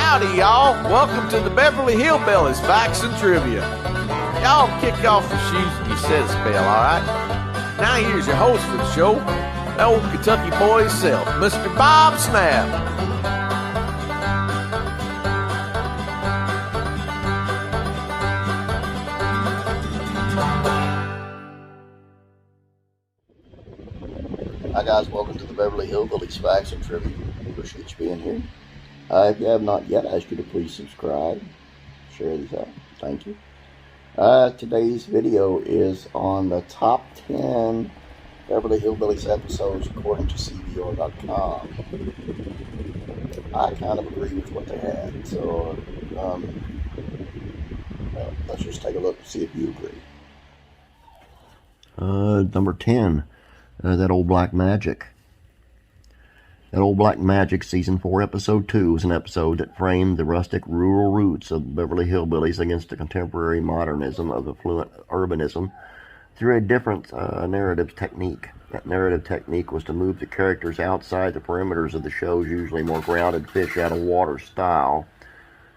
Howdy, y'all. Welcome to the Beverly Hillbillies Facts and Trivia. Y'all kick off your shoes and you said a spell, all right? Now here's your host for the show, the old Kentucky boy himself, Mr. Bob Snap. Hi guys, welcome to the Beverly Hillbillies Facts and Trivia. Appreciate you being here. If you have not yet, I ask you to please subscribe, share these out. Thank you. Today's video is on the top 10 Beverly Hillbillies episodes according to CBR.com. I kind of agree with what they had, so let's just take a look and see if you agree. Number 10, That Old Black Magic. That Old Black Magic, Season 4, Episode 2, was an episode that framed the rustic rural roots of Beverly Hillbillies against the contemporary modernism of affluent urbanism through a different narrative technique. That narrative technique was to move the characters outside the perimeters of the show's usually more grounded fish-out-of-water style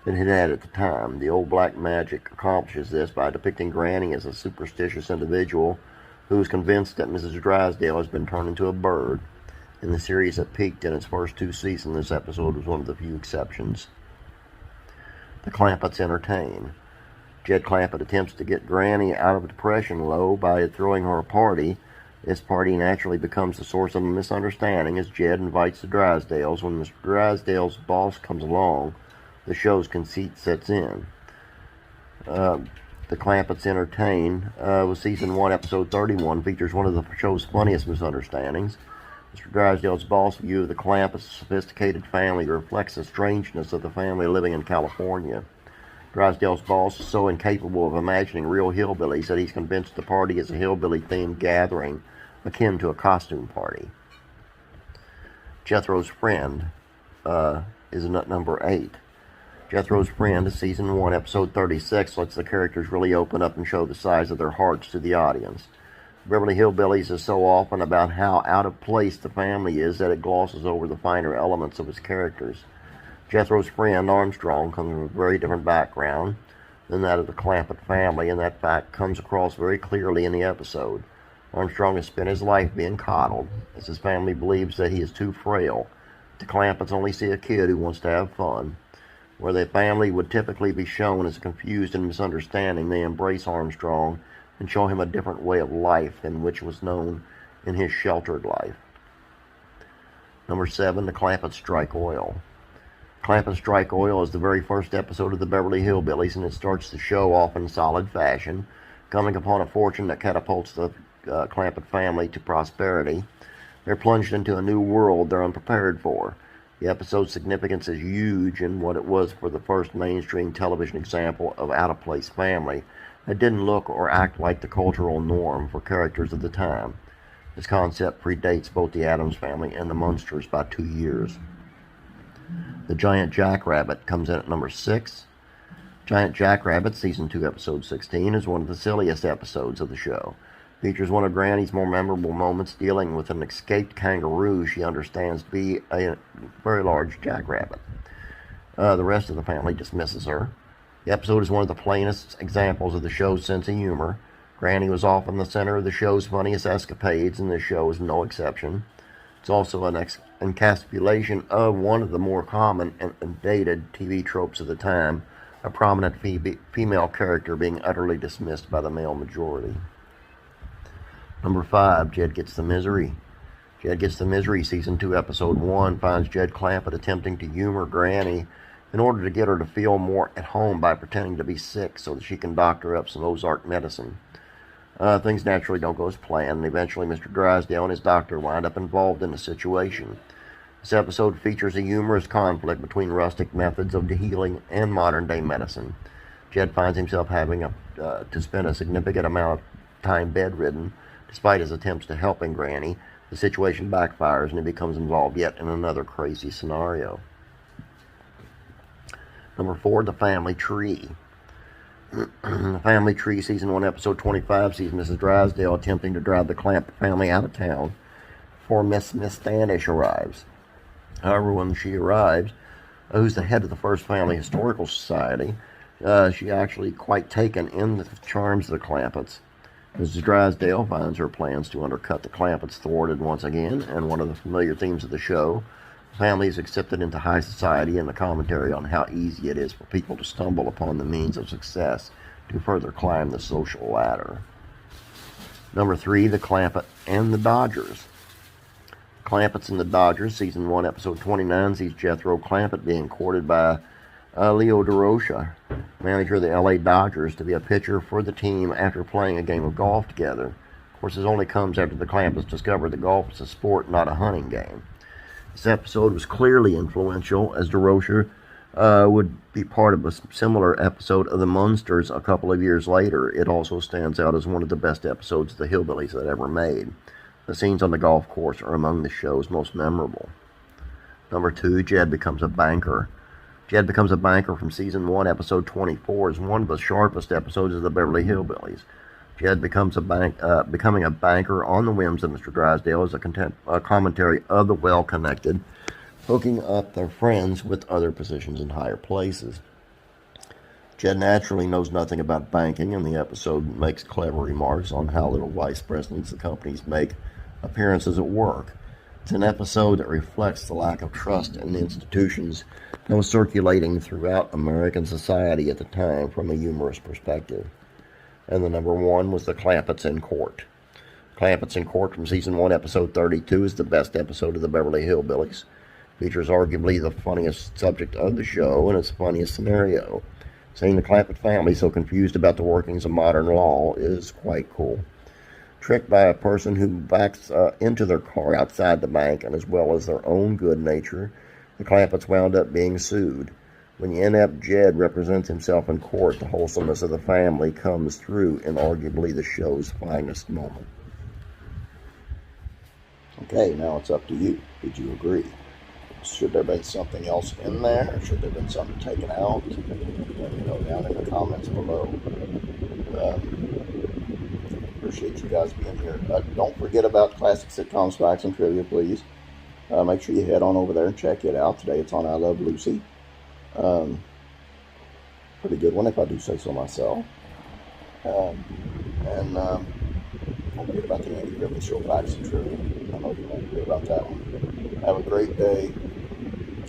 than it had at the time. The Old Black Magic accomplishes this by depicting Granny as a superstitious individual who is convinced that Mrs. Drysdale has been turned into a bird. In the series that peaked in its first 2 seasons, this episode was one of the few exceptions. The Clampetts entertain. Jed Clampett attempts to get Granny out of a depression low by throwing her a party. This party naturally becomes the source of a misunderstanding as Jed invites the Drysdales. When Mr. Drysdale's boss comes along, the show's conceit sets in. The Clampetts entertain was Season 1, Episode 31, features one of the show's funniest misunderstandings. Mr. Drysdale's boss' view of the Clampetts' sophisticated family reflects the strangeness of the family living in California. Drysdale's boss is so incapable of imagining real hillbillies that he's convinced the party is a hillbilly-themed gathering akin to a costume party. Jethro's Friend is number 8. Jethro's Friend, Season 1, Episode 36, lets the characters really open up and show the size of their hearts to the audience. Beverly Hillbillies is so often about how out of place the family is that it glosses over the finer elements of its characters. Jethro's friend, Armstrong, comes from a very different background than that of the Clampett family, and that fact comes across very clearly in the episode. Armstrong has spent his life being coddled, as his family believes that he is too frail. The Clampetts only see a kid who wants to have fun. Where their family would typically be shown as confused and misunderstanding, they embrace Armstrong and show him a different way of life than which was known in his sheltered life. Number 7, The Clampetts Strike Oil. Clampetts Strike Oil is the very first episode of the Beverly Hillbillies, and it starts the show off in solid fashion, coming upon a fortune that catapults the Clampett family to prosperity. They're plunged into a new world they're unprepared for. The episode's significance is huge in what it was for the first mainstream television example of out-of-place family. It didn't look or act like the cultural norm for characters of the time. This concept predates both the Addams Family and the Munsters by 2 years. The Giant Jackrabbit comes in at number 6. Giant Jackrabbit, Season 2, Episode 16, is one of the silliest episodes of the show. Features one of Granny's more memorable moments dealing with an escaped kangaroo she understands to be a very large jackrabbit. The rest of the family dismisses her. The episode is one of the plainest examples of the show's sense of humor. Granny was often the center of the show's funniest escapades, and this show is no exception. It's also an encapsulation of one of the more common and dated TV tropes of the time, a prominent female character being utterly dismissed by the male majority. Number 5, Jed Gets the Misery. Jed Gets the Misery, Season 2, Episode 1, finds Jed Clampett attempting to humor Granny in order to get her to feel more at home by pretending to be sick so that she can doctor up some Ozark medicine. Things naturally don't go as planned, and eventually Mr. Drysdale and his doctor wind up involved in the situation. This episode features a humorous conflict between rustic methods of healing and modern-day medicine. Jed finds himself having to spend a significant amount of time bedridden. Despite his attempts to helping Granny, the situation backfires and he becomes involved yet in another crazy scenario. Number 4, The Family Tree. The Family Tree, Season 1, Episode 25, sees Mrs. Drysdale attempting to drive the Clampett family out of town before Miss Standish arrives. However, when she arrives, who's the head of the First Family Historical Society. She actually quite taken in the charms of the Clampetts. Mrs. Drysdale finds her plans to undercut the Clampetts thwarted once again, and one of the familiar themes of the show, families accepted into high society, and the commentary on how easy it is for people to stumble upon the means of success to further climb the social ladder. Number 3, the Clampett and the Dodgers. Clampetts and the Dodgers, Season 1, Episode 29, sees Jethro Clampett being courted by Leo DeRocha, manager of the LA Dodgers, to be a pitcher for the team after playing a game of golf together. Of course, this only comes after the Clampetts discovered that golf is a sport, not a hunting game. This episode was clearly influential, as DeRocha would be part of a similar episode of The Munsters a couple of years later. It also stands out as one of the best episodes of the Hillbillies that ever made. The scenes on the golf course are among the show's most memorable. Number 2, Jed Becomes a Banker. Jed Becomes a Banker from Season 1, Episode 24 is one of the sharpest episodes of the Beverly Hillbillies. Jed becoming a banker on the whims of Mr. Drysdale is a commentary of the well-connected, hooking up their friends with other positions in higher places. Jed naturally knows nothing about banking, and the episode makes clever remarks on how little vice presidents the companies make appearances at work. It's an episode that reflects the lack of trust in the institutions that was circulating throughout American society at the time from a humorous perspective. And the number 1 was the Clampetts in Court. Clampetts in Court from Season 1, Episode 32 is the best episode of the Beverly Hillbillies. Features arguably the funniest subject of the show and its funniest scenario. Seeing the Clampett family so confused about the workings of modern law is quite cool. Tricked by a person who backs into their car outside the bank, and as well as their own good nature, the Clampetts wound up being sued. When the inept Jed represents himself in court, the wholesomeness of the family comes through in arguably the show's finest moment. Okay, now it's up to you. Did you agree? Should there have been something else in there? Should there have been something taken out? Let me know down in the comments below. Appreciate you guys being here. Don't forget about Classic Sitcoms, Facts, and Trivia, please. Make sure you head on over there and check it out. Today it's on I Love Lucy. Pretty good one, if I do say so myself. Don't forget about the Andy Griffith Show, Facts and Trivia. I know you won't forget about that one. Have a great day.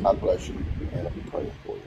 God bless you, and I'll be praying for you.